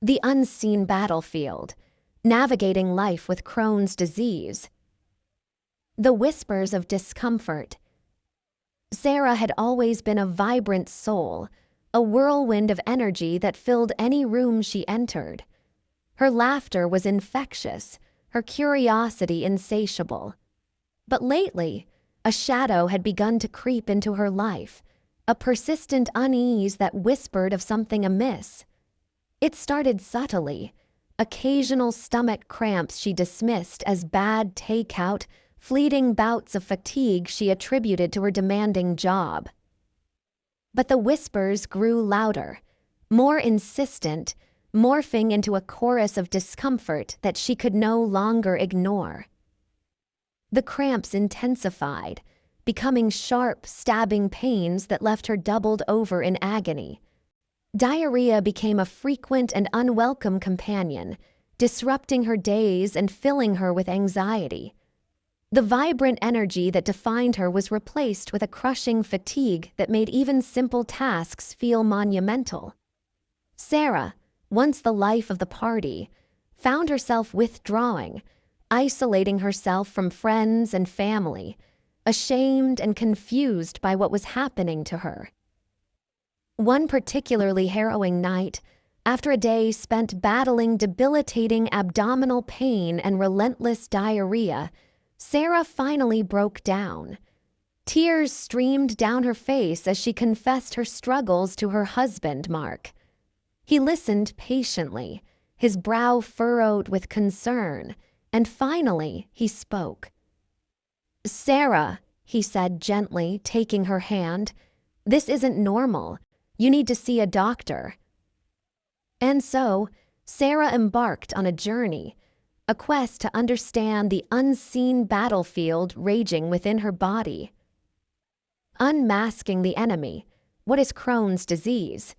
The unseen battlefield, navigating life with Crohn's disease. The whispers of discomfort. Sarah had always been a vibrant soul, a whirlwind of energy that filled any room she entered. Her laughter was infectious, her curiosity insatiable. But lately, a shadow had begun to creep into her life, a persistent unease that whispered of something amiss. It started subtly, occasional stomach cramps she dismissed as bad takeout, fleeting bouts of fatigue she attributed to her demanding job. But the whispers grew louder, more insistent, morphing into a chorus of discomfort that she could no longer ignore. The cramps intensified, becoming sharp, stabbing pains that left her doubled over in agony. Diarrhea became a frequent and unwelcome companion, disrupting her days and filling her with anxiety. The vibrant energy that defined her was replaced with a crushing fatigue that made even simple tasks feel monumental. Sarah, once the life of the party, found herself withdrawing, isolating herself from friends and family, ashamed and confused by what was happening to her. One particularly harrowing night, after a day spent battling debilitating abdominal pain and relentless diarrhea, Sarah finally broke down. Tears streamed down her face as she confessed her struggles to her husband, Mark. He listened patiently, his brow furrowed with concern, and finally he spoke. "Sarah," he said gently, taking her hand, "this isn't normal. You need to see a doctor." And so, Sarah embarked on a journey, a quest to understand the unseen battlefield raging within her body. Unmasking the enemy. What is Crohn's disease?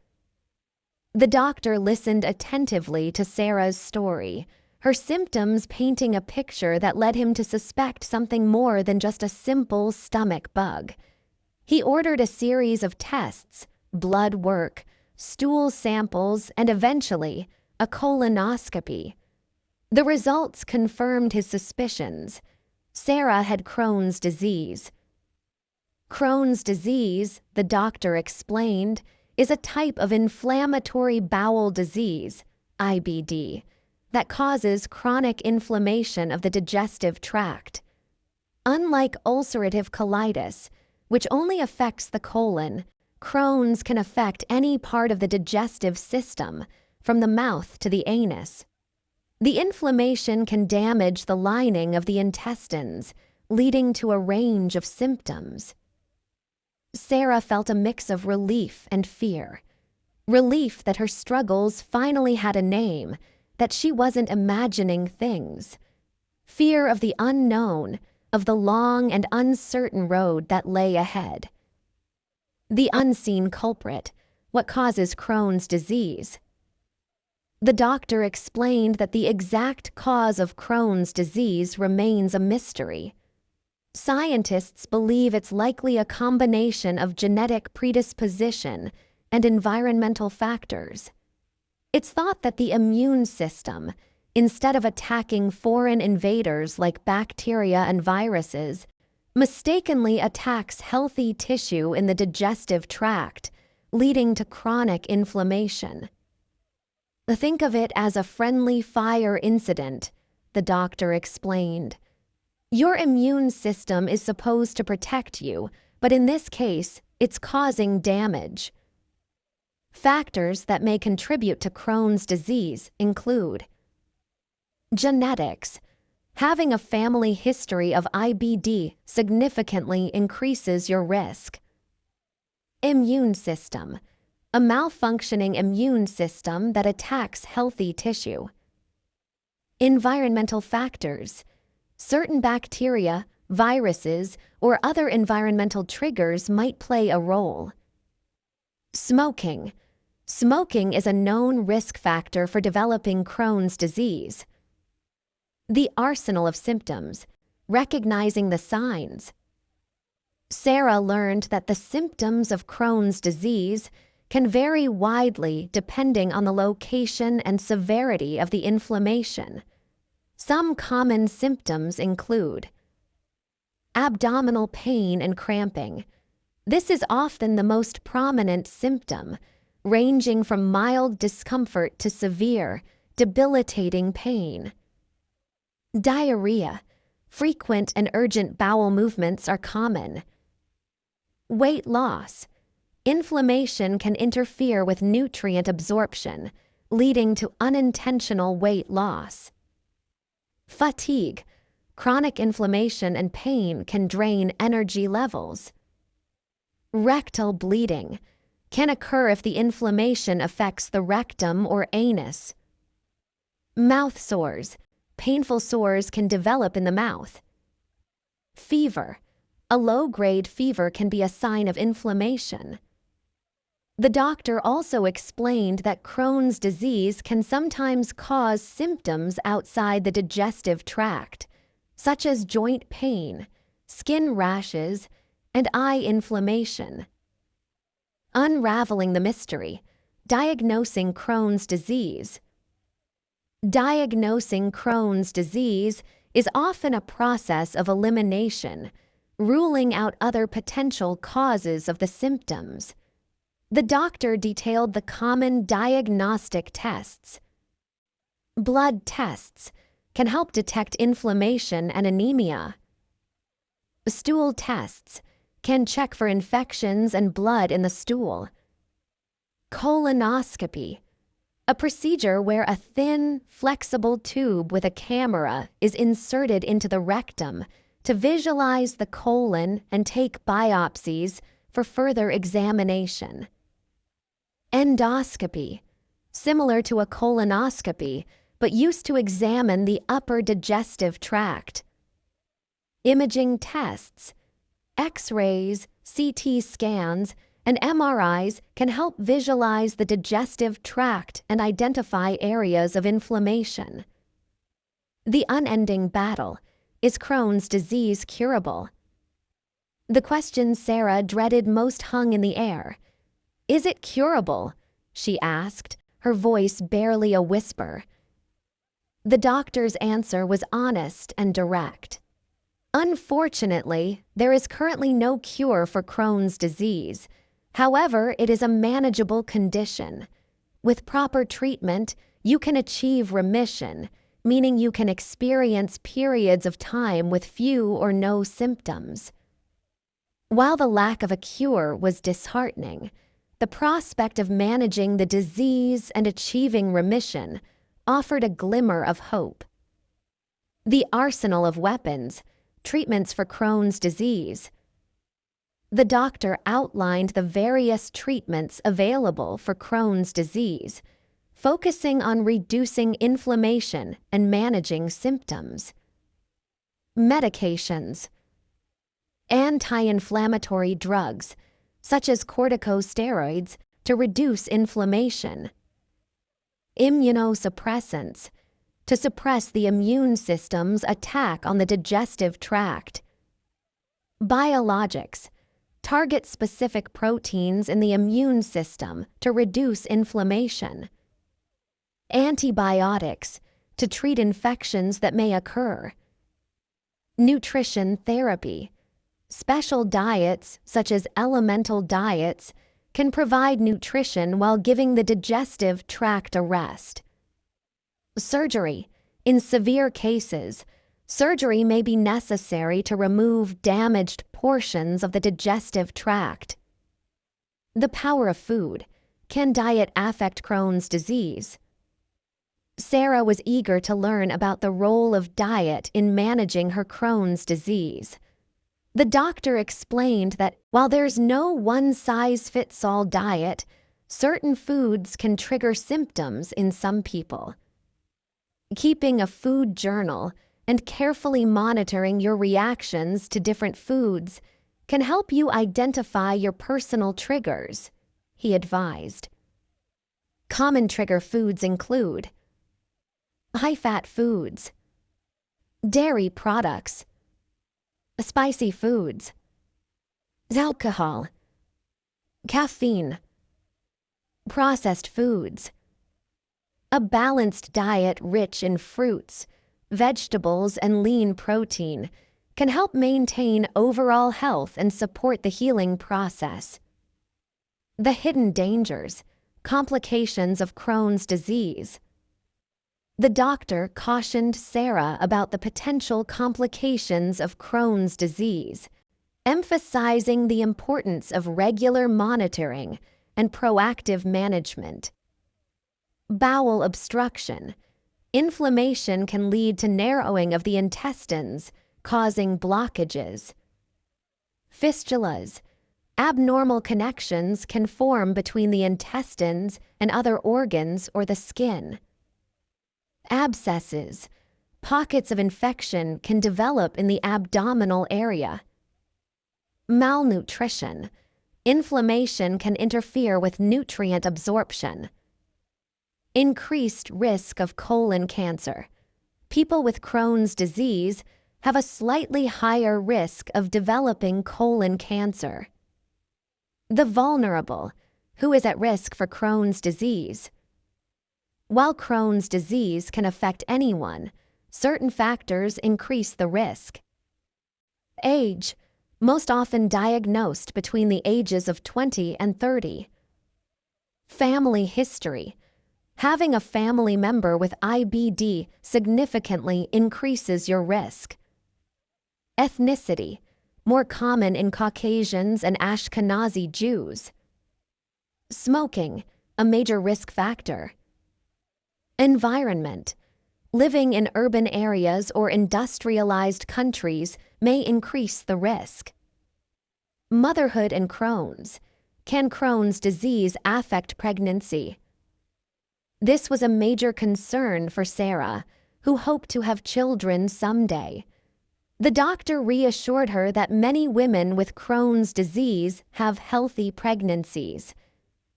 The doctor listened attentively to Sarah's story, her symptoms painting a picture that led him to suspect something more than just a simple stomach bug. He ordered a series of tests, blood work, stool samples, and eventually, a colonoscopy. The results confirmed his suspicions. Sarah had Crohn's disease. Crohn's disease, the doctor explained, is a type of inflammatory bowel disease, IBD, that causes chronic inflammation of the digestive tract. Unlike ulcerative colitis, which only affects the colon, Crohn's can affect any part of the digestive system, from the mouth to the anus. The inflammation can damage the lining of the intestines, leading to a range of symptoms. Sarah felt a mix of relief and fear. Relief that her struggles finally had a name, that she wasn't imagining things. Fear of the unknown, of the long and uncertain road that lay ahead. The unseen culprit, what causes Crohn's disease? The doctor explained that the exact cause of Crohn's disease remains a mystery. Scientists believe it's likely a combination of genetic predisposition and environmental factors. It's thought that the immune system, instead of attacking foreign invaders like bacteria and viruses, mistakenly attacks healthy tissue in the digestive tract, leading to chronic inflammation. Think of it as a friendly fire incident, the doctor explained. Your immune system is supposed to protect you, but in this case, it's causing damage. Factors that may contribute to Crohn's disease include genetics. Having a family history of IBD significantly increases your risk. Immune system. A malfunctioning immune system that attacks healthy tissue. Environmental factors. Certain bacteria, viruses, or other environmental triggers might play a role. Smoking. Smoking is a known risk factor for developing Crohn's disease. The arsenal of symptoms, recognizing the signs. Sarah learned that the symptoms of Crohn's disease can vary widely depending on the location and severity of the inflammation. Some common symptoms include abdominal pain and cramping. This is often the most prominent symptom, ranging from mild discomfort to severe, debilitating pain. Diarrhea. Frequent and urgent bowel movements are common. Weight loss. Inflammation can interfere with nutrient absorption, leading to unintentional weight loss. Fatigue. Chronic inflammation and pain can drain energy levels. Rectal bleeding can occur if the inflammation affects the rectum or anus. Mouth sores. Painful sores can develop in the mouth. Fever. A low-grade fever can be a sign of inflammation. The doctor also explained that Crohn's disease can sometimes cause symptoms outside the digestive tract, such as joint pain, skin rashes, and eye inflammation. Unraveling the mystery. Diagnosing Crohn's disease. Diagnosing Crohn's disease is often a process of elimination, ruling out other potential causes of the symptoms. The doctor detailed the common diagnostic tests. Blood tests can help detect inflammation and anemia. Stool tests can check for infections and blood in the stool. Colonoscopy. A procedure where a thin, flexible tube with a camera is inserted into the rectum to visualize the colon and take biopsies for further examination. Endoscopy. Similar to a colonoscopy, but used to examine the upper digestive tract. Imaging tests. X-rays, CT scans, and MRIs can help visualize the digestive tract and identify areas of inflammation. The unending battle. Is Crohn's disease curable? The question Sarah dreaded most hung in the air. Is it curable? She asked, her voice barely a whisper. The doctor's answer was honest and direct. Unfortunately, there is currently no cure for Crohn's disease. However, it is a manageable condition. With proper treatment, you can achieve remission, meaning you can experience periods of time with few or no symptoms. While the lack of a cure was disheartening, the prospect of managing the disease and achieving remission offered a glimmer of hope. The arsenal of weapons. Treatments for Crohn's disease. The doctor outlined the various treatments available for Crohn's disease, focusing on reducing inflammation and managing symptoms. Medications. Anti-inflammatory drugs, such as corticosteroids, to reduce inflammation. Immunosuppressants, to suppress the immune system's attack on the digestive tract. Biologics, target specific proteins in the immune system to reduce inflammation. Antibiotics, to treat infections that may occur. Nutrition therapy. Special diets, such as elemental diets, can provide nutrition while giving the digestive tract a rest. Surgery. In severe cases, surgery may be necessary to remove damaged portions of the digestive tract. The power of food. Can diet affect Crohn's disease? Sarah was eager to learn about the role of diet in managing her Crohn's disease. The doctor explained that while there's no one-size-fits-all diet, certain foods can trigger symptoms in some people. Keeping a food journal and carefully monitoring your reactions to different foods can help you identify your personal triggers, he advised. Common trigger foods include high-fat foods, dairy products, spicy foods, alcohol, caffeine, Processed foods. A balanced diet rich in fruits, vegetables, and lean protein can help maintain overall health and support the healing process. The hidden dangers, complications of Crohn's disease. The doctor cautioned Sarah about the potential complications of Crohn's disease, emphasizing the importance of regular monitoring and proactive management. Bowel obstruction. Inflammation can lead to narrowing of the intestines, causing blockages. Fistulas. Abnormal connections can form between the intestines and other organs or the skin. Abscesses. Pockets of infection can develop in the abdominal area. Malnutrition. Inflammation can interfere with nutrient absorption. Increased risk of colon cancer. People with Crohn's disease have a slightly higher risk of developing colon cancer. The vulnerable, who is at risk for Crohn's disease. While Crohn's disease can affect anyone, certain factors increase the risk. Age, most often diagnosed between the ages of 20 and 30. Family history. Having a family member with IBD significantly increases your risk. Ethnicity, more common in Caucasians and Ashkenazi Jews. Smoking, a major risk factor. Environment. Living in urban areas or industrialized countries may increase the risk. Motherhood and Crohn's. Can Crohn's disease affect pregnancy? This was a major concern for Sarah, who hoped to have children someday. The doctor reassured her that many women with Crohn's disease have healthy pregnancies.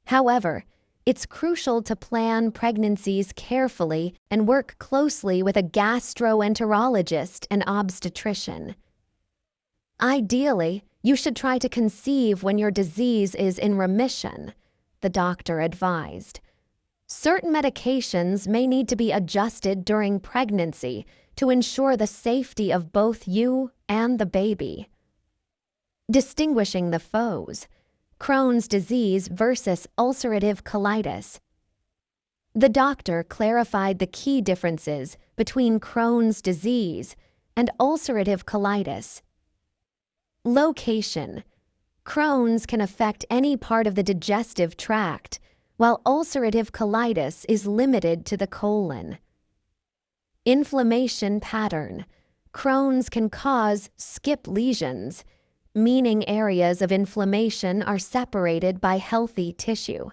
However, it's crucial to plan pregnancies carefully and work closely with a gastroenterologist and obstetrician. Ideally, you should try to conceive when your disease is in remission, the doctor advised. Certain medications may need to be adjusted during pregnancy to ensure the safety of both you and the baby. Distinguishing the foes. Crohn's disease versus ulcerative colitis. The doctor clarified the key differences between Crohn's disease and ulcerative colitis. Location. Crohn's can affect any part of the digestive tract, while ulcerative colitis is limited to the colon. Inflammation pattern. Crohn's can cause skip lesions, meaning areas of inflammation are separated by healthy tissue.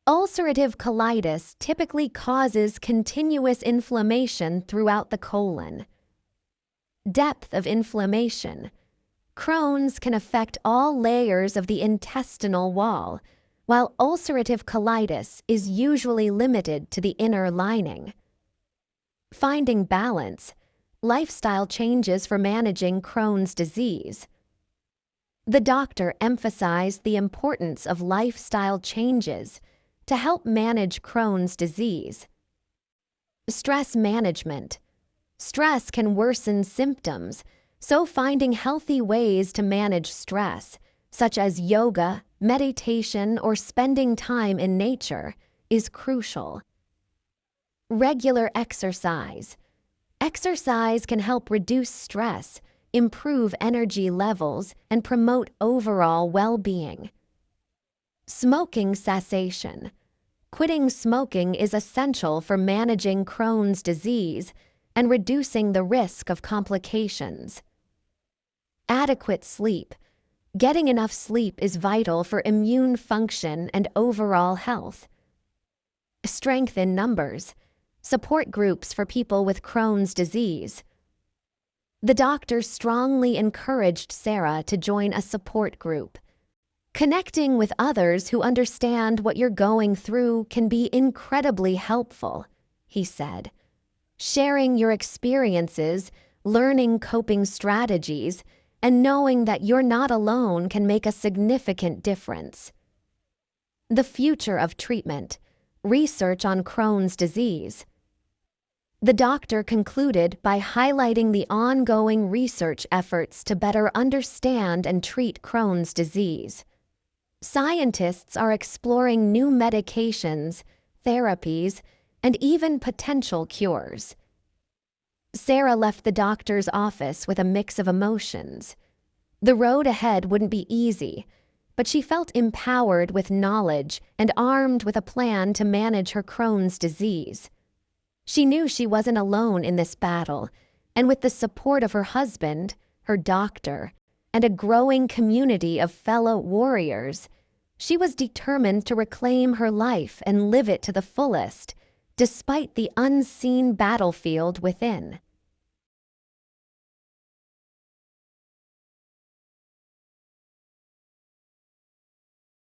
Ulcerative colitis typically causes continuous inflammation throughout the colon. Depth of inflammation. Crohn's can affect all layers of the intestinal wall, while ulcerative colitis is usually limited to the inner lining. Finding balance. Lifestyle changes for managing Crohn's disease. The doctor emphasized the importance of lifestyle changes to help manage Crohn's disease. Stress management. Stress can worsen symptoms, so finding healthy ways to manage stress, such as yoga, meditation, or spending time in nature, is crucial. Regular exercise. Exercise can help reduce stress, improve energy levels, and promote overall well-being. Smoking cessation. Quitting smoking is essential for managing Crohn's disease and reducing the risk of complications. Adequate sleep. Getting enough sleep is vital for immune function and overall health. Strength in numbers. Support groups for people with Crohn's disease. The doctor strongly encouraged Sarah to join a support group. Connecting with others who understand what you're going through can be incredibly helpful, he said. Sharing your experiences, learning coping strategies, and knowing that you're not alone can make a significant difference. The future of treatment. Research on Crohn's disease. The doctor concluded by highlighting the ongoing research efforts to better understand and treat Crohn's disease. Scientists are exploring new medications, therapies, and even potential cures. Sarah left the doctor's office with a mix of emotions. The road ahead wouldn't be easy, but she felt empowered with knowledge and armed with a plan to manage her Crohn's disease. She knew she wasn't alone in this battle, and with the support of her husband, her doctor, and a growing community of fellow warriors, she was determined to reclaim her life and live it to the fullest, despite the unseen battlefield within.